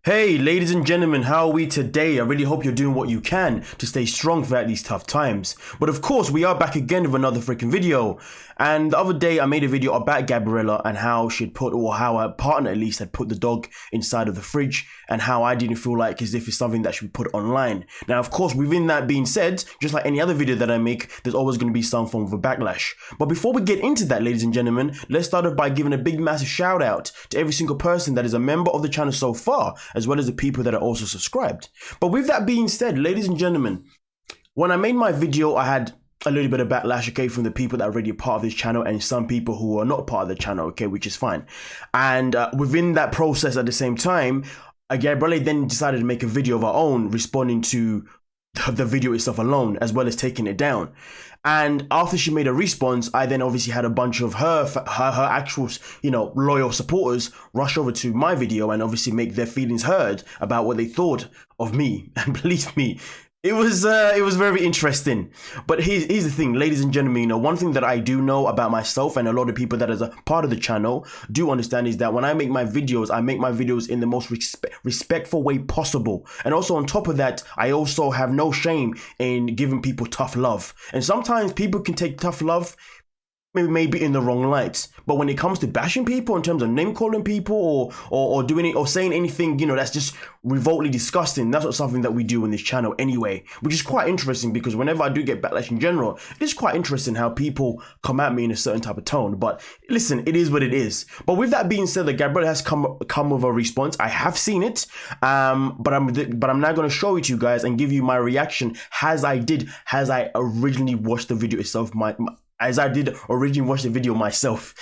Hey, ladies and gentlemen, how are we today? I really hope you're doing what you can to stay strong throughout these tough times. But of course, we are back again with another freaking video. And the other day, I made a video about Gabriella and how she'd put, or how her partner at least had put the dog inside of the fridge, and how I didn't feel like as if it's something that should be put online. Now, of course, within that being said, just like any other video that I make, there's always going to be some form of a backlash. But before we get into that, ladies and gentlemen, let's start off by giving a big massive shout out to every single person that is a member of the channel so far, as well as the people that are also subscribed. But with that being said, ladies and gentlemen, when I made my video, I had a little bit of backlash, okay, from the people that are already a part of this channel and some people who are not part of the channel, okay, which is fine. And within that process at the same time, Gabriella then decided to make a video of her own responding to the video itself alone, as well as taking it down. And after she made a response, I then obviously had a bunch of her actual, loyal supporters rush over to my video and obviously make their feelings heard about what they thought of me. And believe me, it was very interesting. But here's the thing, ladies and gentlemen, one thing that I do know about myself, and a lot of people that is a part of the channel do understand, is that when I make my videos in the most respectful way possible. And also on top of that, I also have no shame in giving people tough love. And sometimes people can take tough love maybe in the wrong light, but when it comes to bashing people in terms of name calling people or doing it or saying anything, that's just revoltly disgusting, that's not something that we do on this channel anyway, which is quite interesting, because whenever I do get backlash in general, it is quite interesting how people come at me in a certain type of tone. But listen, it is what it is. But with that being said, the Gabriella has come with a response. I have seen it, but I'm now going to show it to you guys and give you my reaction as I originally watched the video itself, as I did originally watch the video myself.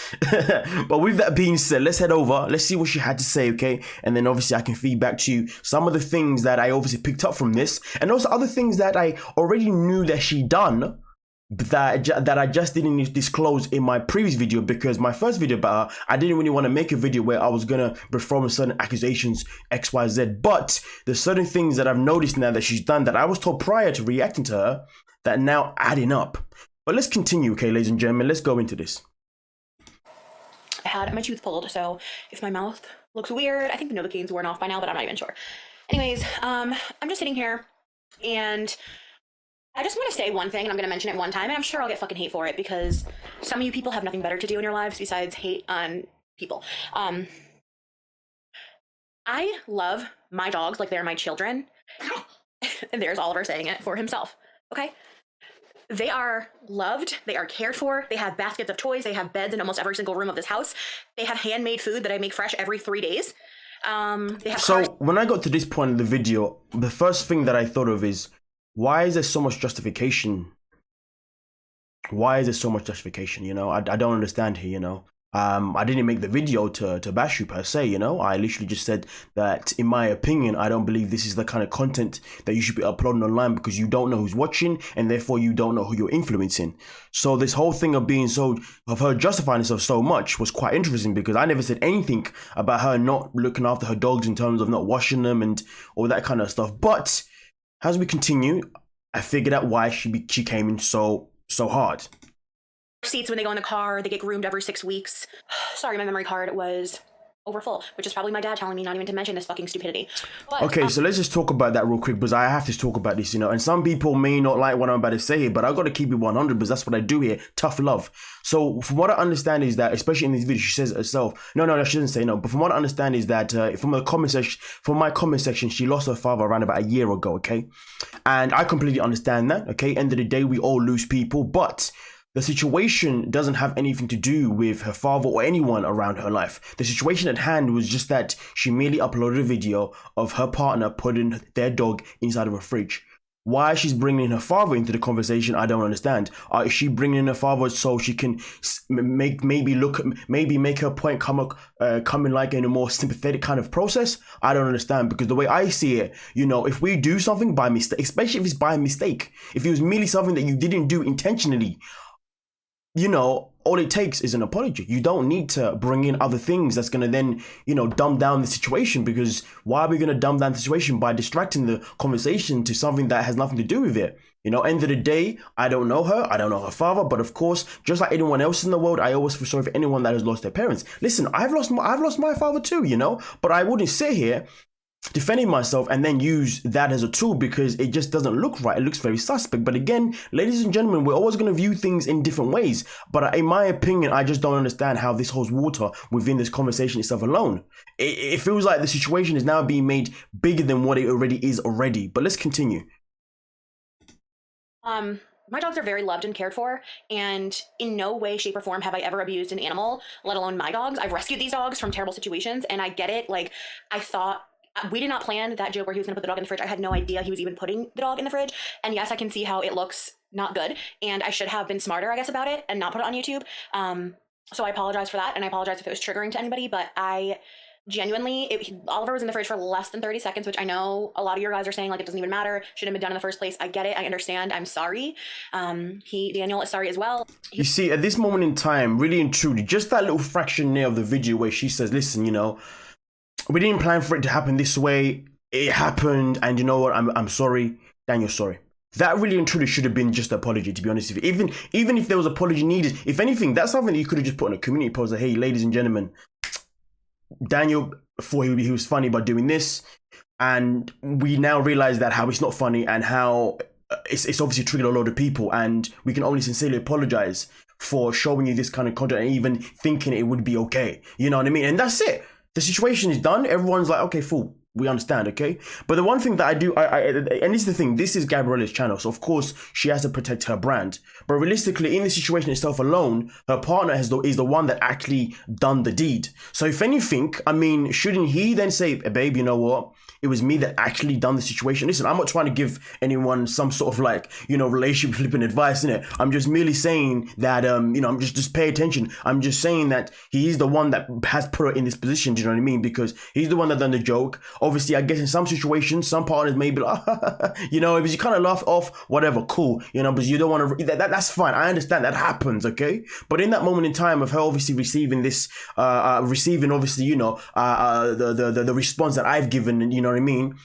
But with that being said, let's head over. Let's see what she had to say, okay? And then obviously I can feed back to you some of the things that I obviously picked up from this, and also other things that I already knew that she done, but that I just didn't disclose in my previous video, because my first video about her, I didn't really want to make a video where I was gonna perform certain accusations X, Y, Z. But there's certain things that I've noticed now that she's done that I was told prior to reacting to her that now adding up. But let's continue, okay, ladies and gentlemen, let's go into this. I had my tooth pulled, so if my mouth looks weird, I think the Novocaine's worn off by now, but I'm not even sure. Anyways, I'm just sitting here, and I just want to say one thing, and I'm going to mention it one time, and I'm sure I'll get fucking hate for it, because some of you people have nothing better to do in your lives besides hate on people. I love my dogs like they're my children, and there's Oliver saying it for himself, okay? They are loved, they are cared for, they have baskets of toys, they have beds in almost every single room of this house, they have handmade food that I make fresh every 3 days. They have so when I got to this point in the video, the first thing that I thought of is, why is there so much justification? Why is there so much justification? I don't understand here, I didn't make the video to bash you per se, I literally just said that, in my opinion, I don't believe this is the kind of content that you should be uploading online, because you don't know who's watching, and therefore you don't know who you're influencing. So this whole thing of her justifying herself so much was quite interesting, because I never said anything about her not looking after her dogs in terms of not washing them and all that kind of stuff. But as we continue, I figured out why she came in so hard. Seats when they go in the car, they get groomed every 6 weeks. Sorry, my memory card was overfull, which is probably my dad telling me not even to mention this fucking stupidity. But, okay, so let's just talk about that real quick, because I have to talk about this, and some people may not like what I'm about to say here, but I've got to keep it 100, because that's what I do here, tough love. So from what I understand is that, especially in this video, she says it herself. No, she doesn't say no, but from what I understand is that from my comment section, she lost her father around about a year ago, okay? And I completely understand that, okay? End of the day, we all lose people, but the situation doesn't have anything to do with her father or anyone around her life. The situation at hand was just that she merely uploaded a video of her partner putting their dog inside of a fridge. Why she's bringing her father into the conversation, I don't understand. Is she bringing in her father so she can make her point come in like in a more sympathetic kind of process? I don't understand, because the way I see it, if we do something by mistake, especially if it's by mistake, if it was merely something that you didn't do intentionally, all it takes is an apology. You don't need to bring in other things that's going to then, dumb down the situation, because why are we going to dumb down the situation by distracting the conversation to something that has nothing to do with it? End of the day, I don't know her, I don't know her father, but of course, just like anyone else in the world, I always feel sorry for anyone that has lost their parents. Listen, I've lost my father too, but I wouldn't sit here defending myself and then use that as a tool because it just doesn't look right. It looks very suspect. But again, ladies and gentlemen, we're always going to view things in different ways. But in my opinion, I just don't understand how this holds water within this conversation itself alone. It feels like the situation is now being made bigger than what it already is already. But let's continue. My dogs are very loved and cared for, and in no way, shape, or form have I ever abused an animal, let alone my dogs. I've rescued these dogs from terrible situations, and I get it. Like, I thought we did not plan that joke where he was going to put the dog in the fridge. I had no idea he was even putting the dog in the fridge. And yes, I can see how it looks not good. And I should have been smarter, I guess, about it and not put it on YouTube. So I apologize for that. And I apologize if it was triggering to anybody, but I genuinely, Oliver was in the fridge for less than 30 seconds, which I know a lot of your guys are saying, like, it doesn't even matter. Shouldn't have been done in the first place. I get it. I understand. I'm sorry. Daniel is sorry as well. You see, at this moment in time, really and truly, just that little fraction there of the video where she says, listen, you know, we didn't plan for it to happen this way. It happened, and you know what? I'm sorry. Daniel's sorry. That really and truly should have been just an apology, to be honest with you. Even if there was apology needed, if anything, that's something that you could have just put on a community post like, hey, ladies and gentlemen, Daniel thought he was funny by doing this, and we now realize that how it's not funny and how it's obviously triggered a lot of people, and we can only sincerely apologize for showing you this kind of content and even thinking it would be okay. You know what I mean? And that's it. The situation is done. Everyone's like, okay, full. We understand, okay? But the one thing that I do, and this is the thing, this is Gabriella's channel, so of course she has to protect her brand. But realistically, in the situation itself alone, her partner is the one that actually done the deed. So if anything, I mean, shouldn't he then say, babe, you know what? It was me that actually done the situation. Listen, I'm not trying to give anyone some sort of like, you know, relationship flipping advice in it. I'm just merely saying that, you know, I'm just pay attention. I'm just saying that he is the one that has put her in this position. Do you know what I mean? Because he's the one that done the joke. Obviously, I guess in some situations, some partners may be like, you know, because you kind of laugh off, whatever, cool, you know, but you don't want to, that's fine. I understand that happens, okay? But in that moment in time of her obviously receiving this, obviously, you know, the response that I've given, you know what I mean?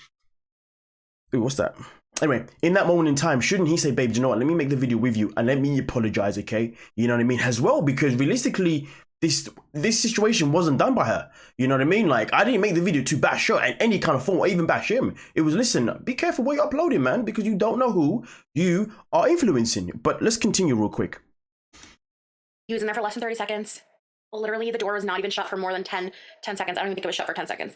Ooh, what's that? Anyway, in that moment in time, shouldn't he say, babe, you know what? Let me make the video with you and let me apologize, okay? You know what I mean? As well, because realistically, this situation wasn't done by her. You know what I mean? Like, I didn't make the video to bash her in any kind of form or even bash him. It was, listen, be careful what you're uploading, man, because you don't know who you are influencing. But let's continue real quick. He was in there for less than 30 seconds. Literally, the door was not even shut for more than 10 seconds. I don't even think it was shut for 10 seconds.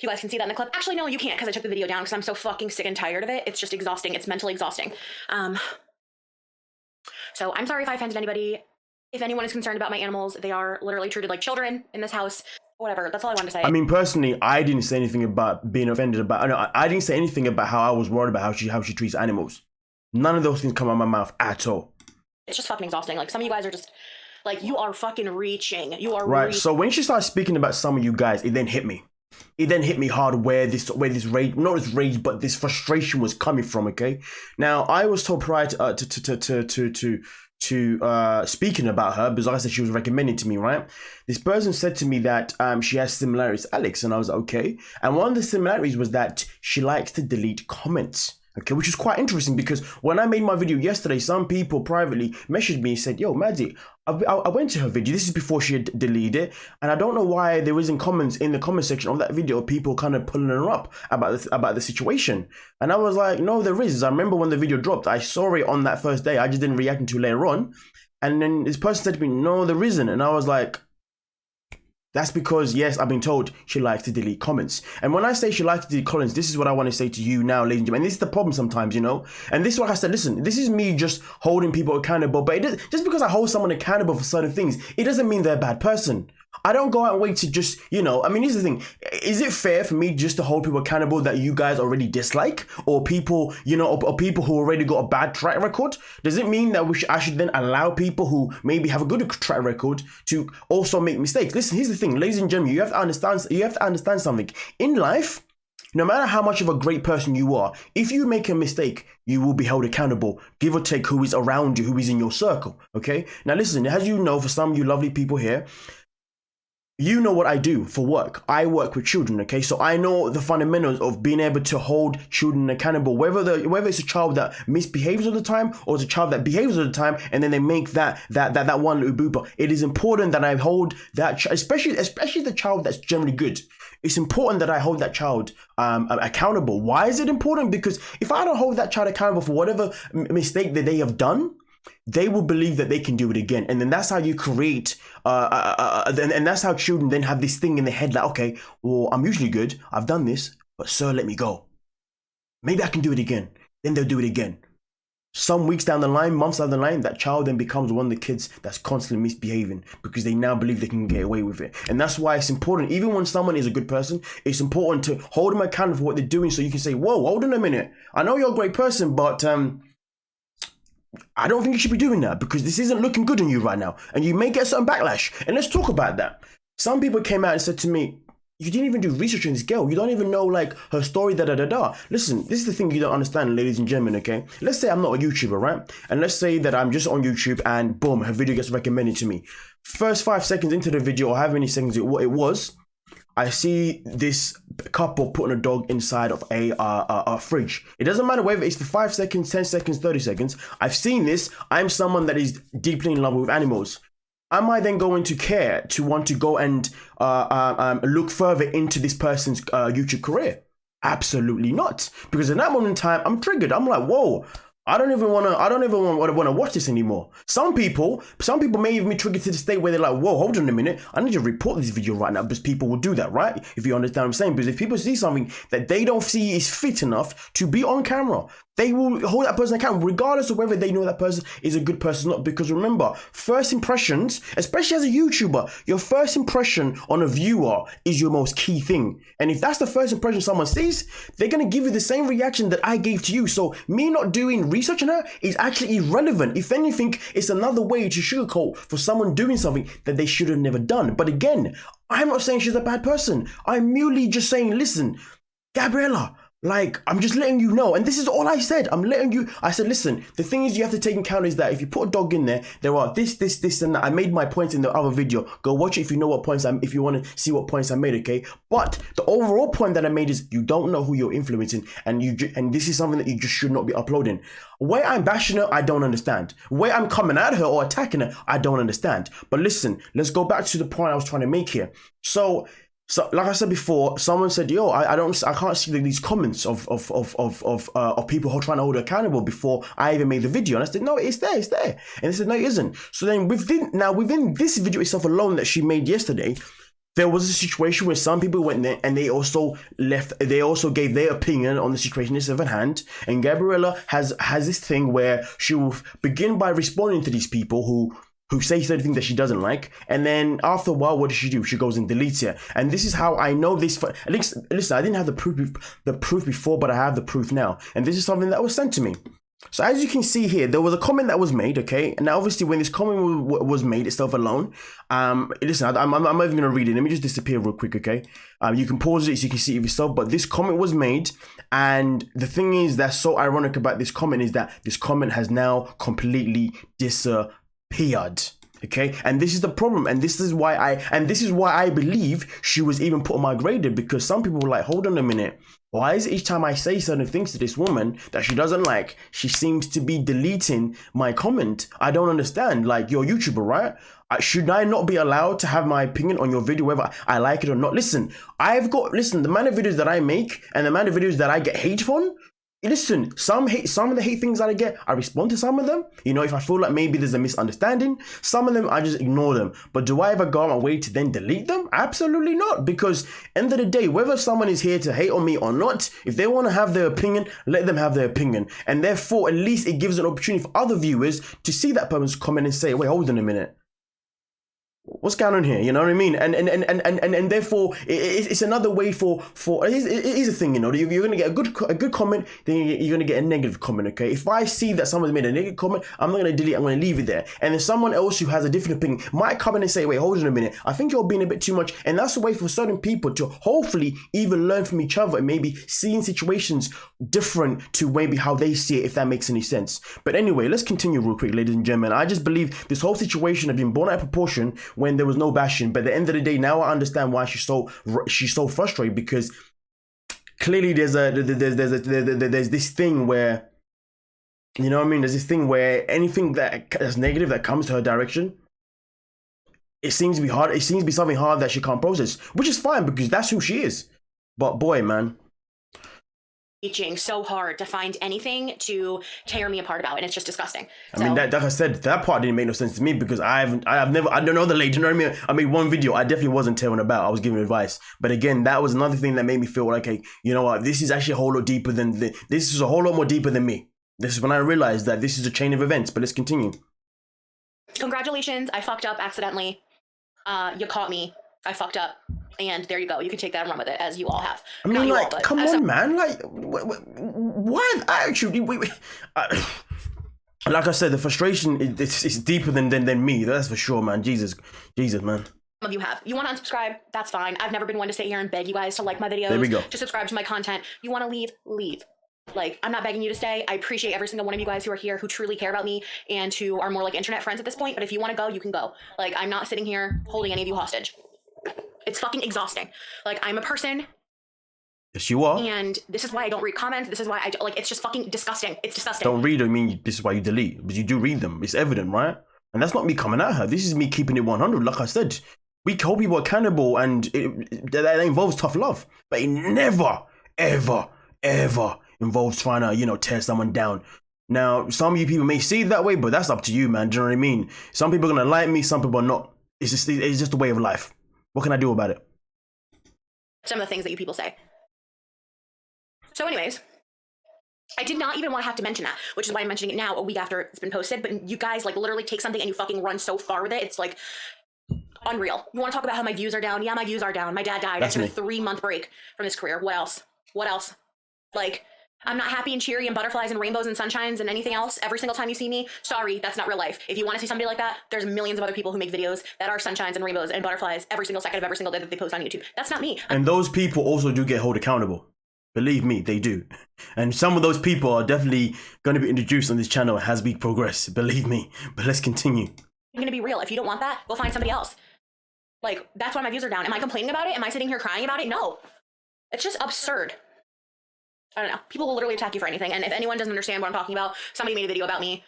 You guys can see that in the clip. Actually, no, you can't, because I took the video down because I'm so fucking sick and tired of it. It's just exhausting. It's mentally exhausting. So I'm sorry if I offended anybody. If anyone is concerned about my animals, they are literally treated like children in this house. Whatever. That's all I wanted to say. I mean, personally, I didn't say anything about being offended about. No, I didn't say anything about how I was worried about how she treats animals. None of those things come out of my mouth at all. It's just fucking exhausting. Like, some of you guys are just like, you are fucking reaching. You are right. So when she started speaking about some of you guys, it then hit me. It then hit me hard where this rage, not this rage, but this frustration was coming from. Okay. Now I was told prior to speaking about her, because like I said, she was recommended to me, right? This person said to me that she has similarities to Alex, and I was okay. And one of the similarities was that she likes to delete comments. Okay, which is quite interesting because when I made my video yesterday, some people privately messaged me and said, yo, Maddie, I went to her video. This is before she had deleted it. And I don't know why there isn't comments in the comment section of that video, people kind of pulling her up about the situation. And I was like, no, there is. I remember when the video dropped, I saw it on that first day. I just didn't react until later on. And then this person said to me, no, there isn't. And I was like, that's because, yes, I've been told she likes to delete comments. And when I say she likes to delete comments, this is what I want to say to you now, ladies and gentlemen. And this is the problem sometimes, you know. And this is what I said, listen, this is me just holding people accountable. But just because I hold someone accountable for certain things, it doesn't mean they're a bad person. I don't go out and wait to just, you know, I mean, here's the thing. Is it fair for me just to hold people accountable that you guys already dislike? Or people, you know, or people who already got a bad track record? Does it mean that I should then allow people who maybe have a good track record to also make mistakes? Listen, here's the thing, ladies and gentlemen, you have to understand something. In life, no matter how much of a great person you are, if you make a mistake, you will be held accountable, give or take who is around you, who is in your circle, okay? Now listen, as you know, for some of you lovely people here, you know what I do for work. I work with children, okay? So I know the fundamentals of being able to hold children accountable, whether it's a child that misbehaves all the time or it's a child that behaves all the time, and then they make that one little booper. It is important that I hold that, especially the child that's generally good. It's important that I hold that child accountable. Why is it important? Because if I don't hold that child accountable for whatever mistake that they have done, they will believe that they can do it again, and then that's how you create and that's how children then have this thing in their head like, okay, well, I'm usually good, I've done this, but sir, let me go, maybe I can do it again. Then they'll do it again. Some weeks down the line, months down the line, that child then becomes one of the kids that's constantly misbehaving because they now believe they can get away with it. And that's why it's important, even when someone is a good person, it's important to hold them accountable for what they're doing, so you can say, whoa, hold on a minute, I know you're a great person, but I don't think you should be doing that because this isn't looking good on you right now, and you may get some backlash. And let's talk about that. Some people came out and said to me, you didn't even do research on this girl. You don't even know like her story, da. Listen, this is the thing you don't understand, ladies and gentlemen, okay? Let's say I'm not a YouTuber, right? And let's say that I'm just on YouTube and boom, her video gets recommended to me. First 5 seconds into the video, or how many seconds it was, I see this couple putting a dog inside of a fridge. It doesn't matter whether it's for 5 seconds, 10 seconds, 30 seconds. I've seen this. I'm someone that is deeply in love with animals. Am I then going to care to want to go and look further into this person's YouTube career? Absolutely not. Because in that moment in time, I'm triggered. I'm like, whoa. I don't even want to watch this anymore. Some people may even be triggered to the state where they're like, whoa, hold on a minute, I need to report this video right now, because people will do that, right? If you understand what I'm saying. Because if people see something that they don't see is fit enough to be on camera, they will hold that person accountable, regardless of whether they know that person is a good person or not. Because remember, first impressions, especially as a YouTuber, your first impression on a viewer is your most key thing. And if that's the first impression someone sees, they're going to give you the same reaction that I gave to you. So me not doing research on her is actually irrelevant. If anything, it's another way to sugarcoat for someone doing something that they should have never done. But again, I'm not saying she's a bad person. I'm merely just saying, listen, Gabriella, like, I'm just letting you know, and this is all I said. I said, listen, the thing is you have to take into account is that if you put a dog in there, there are this, and that. I made my points in the other video. Go watch it if you know what points if you want to see what points I made, okay? But the overall point that I made is you don't know who you're influencing, and this is something that you just should not be uploading. Where I'm bashing her, I don't understand. Where I'm coming at her or attacking her, I don't understand. But listen, let's go back to the point I was trying to make here. So like I said before, someone said, yo, I can't see these comments of people who are trying to hold her accountable before I even made the video. And I said, no, it's there. And they said, no, it isn't. So then within this video itself alone that she made yesterday, there was a situation where some people went there and they also gave their opinion on the situation itself at hand. And Gabriella has this thing where she will begin by responding to these people who say certain things that she doesn't like, and then after a while, what does she do? She goes and deletes it. And this is how I know this. At least, listen, I didn't have the proof before, but I have the proof now. And this is something that was sent to me. So as you can see here, there was a comment that was made, okay? And now obviously when this comment was made itself alone, listen, I'm not even gonna read it. Let me just disappear real quick, okay? You can pause it so you can see it yourself, but this comment was made, and the thing is that's so ironic about this comment is that this comment has now completely disappeared. Okay, and this is the problem, and this is why I believe she was even put on my graded, because some people were like, hold on a minute, why is it each time I say certain things to this woman that she doesn't like, she seems to be deleting my comment? I don't understand. Like, you're a YouTuber, right? Should I not be allowed to have my opinion on your video, whether I like it or not? Listen, the amount of videos that I make and the amount of videos that I get hate on, listen, some of the hate things that I get, I respond to some of them. You know, if I feel like maybe there's a misunderstanding, some of them I just ignore them. But do I ever go out my way to then delete them? Absolutely not. Because end of the day, whether someone is here to hate on me or not, if they want to have their opinion, let them have their opinion. And therefore, at least it gives an opportunity for other viewers to see that person's comment and say, wait, hold on a minute, what's going on here? You know what I mean? And therefore it's another way for it is a thing, you know, you're gonna get a good comment, then you're gonna get a negative comment. Okay, if I see that someone's made a negative comment, I'm not gonna delete, I'm gonna leave it there. And then someone else who has a different opinion might come in and say, wait, hold on a minute, I think you're being a bit too much. And that's a way for certain people to hopefully even learn from each other and maybe seeing situations different to maybe how they see it, if that makes any sense. But anyway, let's continue real quick, ladies and gentlemen. I just believe this whole situation has been blown out of proportion when when there was no bashing. But at the end of the day, now I understand why she's so frustrated, because clearly there's this thing where, you know what I mean? There's this thing where anything that's negative that comes to her direction, it seems to be hard. It seems to be something hard that she can't process, which is fine because that's who she is. But boy, man. Reaching so hard to find anything to tear me apart about, and it's just disgusting. I mean, like I said, that part didn't make no sense to me because I don't know the lady, you know what I mean? I made one video, I definitely wasn't tearing about, I was giving advice. But again, that was another thing that made me feel like, hey, you know what, this is actually a whole lot deeper than, this is a whole lot more deeper than me. This is when I realized that this is a chain of events, but let's continue. Congratulations, I fucked up accidentally. You caught me, I fucked up. And there you go. You can take that and run with it, as you all have. I mean, like, all, come on, man. Like, why? Actually, like I said, the frustration is deeper than me. That's for sure, man. Jesus, man. Some of you have. You want to unsubscribe? That's fine. I've never been one to sit here and beg you guys to like my videos. There we go. To subscribe to my content. You want to leave? Leave. Like, I'm not begging you to stay. I appreciate every single one of you guys who are here, who truly care about me, and who are more like internet friends at this point. But if you want to go, you can go. Like, I'm not sitting here holding any of you hostage. It's fucking exhausting. Like, I'm a person. Yes, you are. And this is why I don't read comments. This is why like, it's just fucking disgusting. It's disgusting. Don't read, I mean, this is why you delete. But you do read them. It's evident, right? And that's not me coming at her. This is me keeping it 100. Like I said, we hold people accountable, and that involves tough love. But it never, ever, ever involves trying to, you know, tear someone down. Now, some of you people may see it that way, but that's up to you, man. Do you know what I mean? Some people are going to like me, some people are not. It's just a way of life. What can I do about it? Some of the things that you people say. So anyways, I did not even want to have to mention that, which is why I'm mentioning it now a week after it's been posted. But you guys like literally take something and you fucking run so far with it. It's like unreal. You want to talk about how my views are down? Yeah, my views are down. My dad died. I took a 3-month break from this career. What else? What else? Like, I'm not happy and cheery and butterflies and rainbows and sunshines and anything else every single time you see me. Sorry, that's not real life. If you want to see somebody like that, there's millions of other people who make videos that are sunshines and rainbows and butterflies every single second of every single day that they post on YouTube. That's not me. And those people also do get held accountable. Believe me, they do. And some of those people are definitely going to be introduced on this channel as we progress. Believe me. But let's continue. I'm going to be real. If you don't want that, go find somebody else. Like, that's why my views are down. Am I complaining about it? Am I sitting here crying about it? No. It's just absurd. I don't know. People will literally attack you for anything. And if anyone doesn't understand what I'm talking about, somebody made a video about me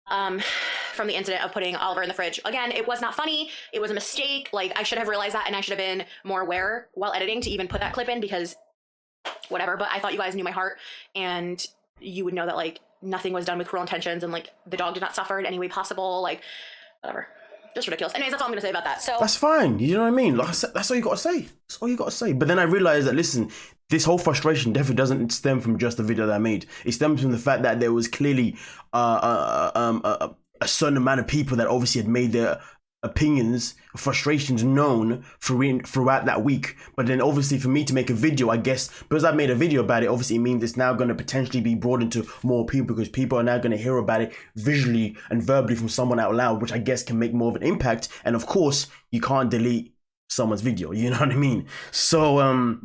from the incident of putting Oliver in the fridge. Again, it was not funny. It was a mistake. Like, I should have realized that, and I should have been more aware while editing to even put that clip in, because whatever. But I thought you guys knew my heart, and you would know that, like, nothing was done with cruel intentions, and, like, the dog did not suffer in any way possible. Like, whatever. Just ridiculous. Anyways, that's all I'm going to say about that. So that's fine. You know what I mean? Like I said, that's all you got to say. That's all you got to say. But then I realized that, listen, this whole frustration definitely doesn't stem from just the video that I made. It stems from the fact that there was clearly a certain amount of people that obviously had made their opinions, frustrations known throughout that week. But then obviously for me to make a video, I guess, because I made a video about it, obviously it means it's now going to potentially be broadened to more people, because people are now going to hear about it visually and verbally from someone out loud, which I guess can make more of an impact. And of course, you can't delete someone's video, you know what I mean? So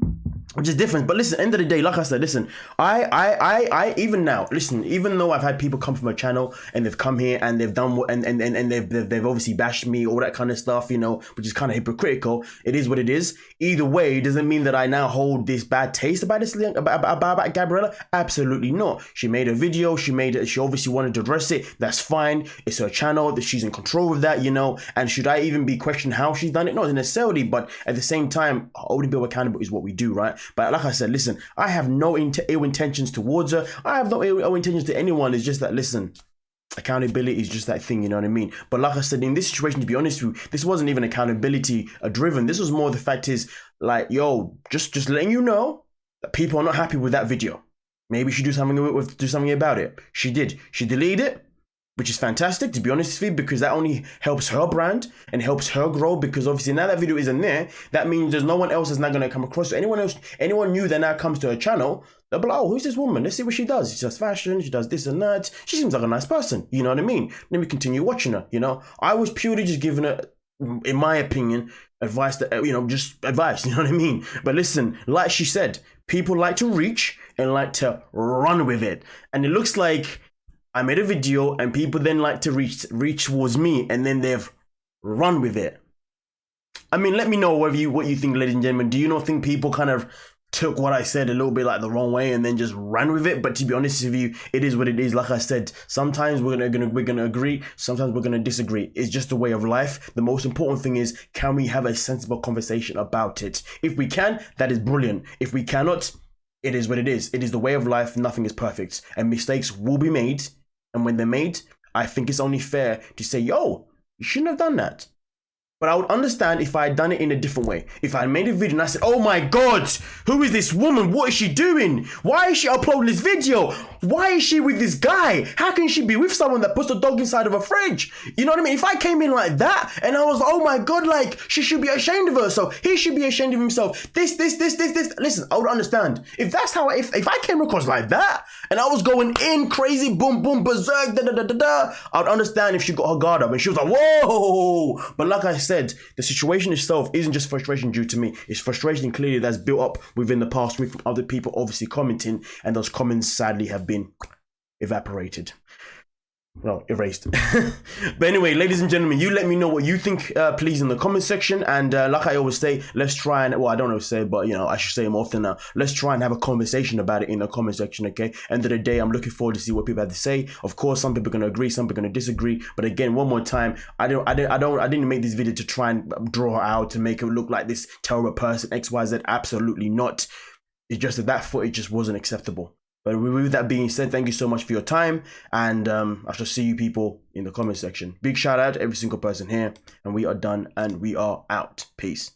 which is different. But listen, end of the day, like I said, listen, I even now, listen, even though I've had people come from my channel and they've come here and they've done what, and they've obviously bashed me, all that kind of stuff, you know, which is kind of hypocritical. It is what it is. Either way, it doesn't mean that I now hold this bad taste about this, about Gabriella. Absolutely not. She made a video. She obviously wanted to address it. That's fine. It's her channel. That she's in control of that, you know. And should I even be questioning how she's done it? Not necessarily, but at the same time, holding people accountable is what we do, right? But like I said, listen, I have no ill intentions towards her. I have no ill intentions to anyone. It's just that, listen, accountability is just that thing, you know what I mean? But like I said, in this situation, to be honest with you, this wasn't even accountability driven. This was more the fact is, like, yo, just letting you know that people are not happy with that video. Maybe she do something about it. She did. She deleted it, which is fantastic, to be honest with you, because that only helps her brand and helps her grow, because obviously now that video isn't there, that means there's no one else that's not going to come across. So anyone new that now comes to her channel, they'll be like, oh, who's this woman? Let's see what she does. She does fashion, she does this and that. She seems like a nice person, you know what I mean? Let me continue watching her, you know? I was purely just giving her, in my opinion, advice that, you know, just advice, you know what I mean? But listen, like she said, people like to reach and like to run with it. And it looks like I made a video and people then like to reach towards me, and then they've run with it. I mean, let me know what you think, ladies and gentlemen. Do you not think people kind of took what I said a little bit like the wrong way and then just ran with it? But to be honest with you, it is what it is. Like I said, sometimes we're gonna agree, sometimes we're gonna disagree. It's just a way of life. The most important thing is, can we have a sensible conversation about it? If we can, that is brilliant. If we cannot, it is what it is. It is the way of life. Nothing is perfect, and mistakes will be made. And when they're made, I think it's only fair to say, yo, you shouldn't have done that. But I would understand if I had done it in a different way. If I made a video and I said, oh my God, who is this woman? What is she doing? Why is she uploading this video? Why is she with this guy? How can she be with someone that puts a dog inside of a fridge? You know what I mean? If I came in like that and I was, oh my God, like she should be ashamed of herself. He should be ashamed of himself. This. Listen, I would understand. If that's how, if I came across like that and I was going in crazy, boom, boom, berserk, I would understand if she got her guard up and she was like, whoa. But like I said, the situation itself isn't just frustration due to me. It's frustration clearly that's built up within the past week from other people obviously commenting, and those comments sadly have been evaporated. Well, erased. But anyway, ladies and gentlemen, you let me know what you think, please, in the comment section. And like I always say, let's try and, well, I don't know say, but you know, I should say them often now. Let's try and have a conversation about it in the comment section, okay? End of the day, I'm looking forward to see what people have to say. Of course, some people are going to agree, some people are going to disagree. But again, one more time, I didn't make this video to try and draw her out to make her look like this terrible person, XYZ. Absolutely not. It's just that footage just wasn't acceptable. But with that being said, thank you so much for your time, and I shall see you people in the comment section. Big shout out to every single person here, and we are done and we are out. Peace.